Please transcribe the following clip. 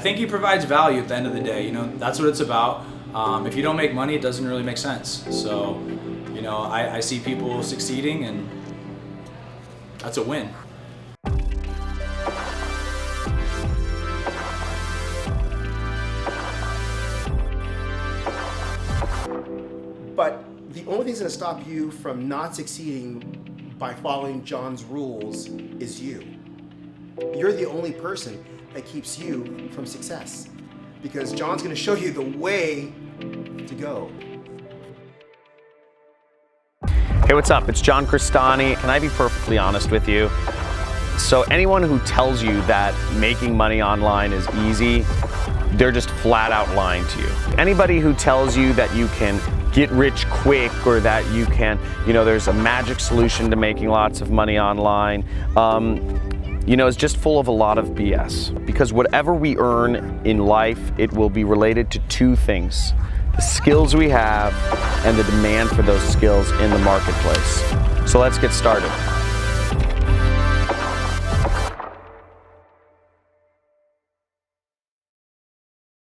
think he provides value at the end of the day. You know, that's what it's about. If you don't make money, it doesn't really make sense. So, you know, I see people succeeding, and that's a win. But the only thing that's going to stop you from not succeeding by following John's rules is you. You're the only person that keeps you from success, because John's going to show you the way to go. Hey, what's up? It's John Crestani. Can I be perfectly honest with you? So anyone who tells you that making money online is easy, they're just flat out lying to you. Anybody who tells you that you can get rich quick, or that you can, you know, there's a magic solution to making lots of money online, you know, is just full of a lot of BS. Because whatever we earn in life, it will be related to two things: the skills we have and the demand for those skills in the marketplace. So let's get started.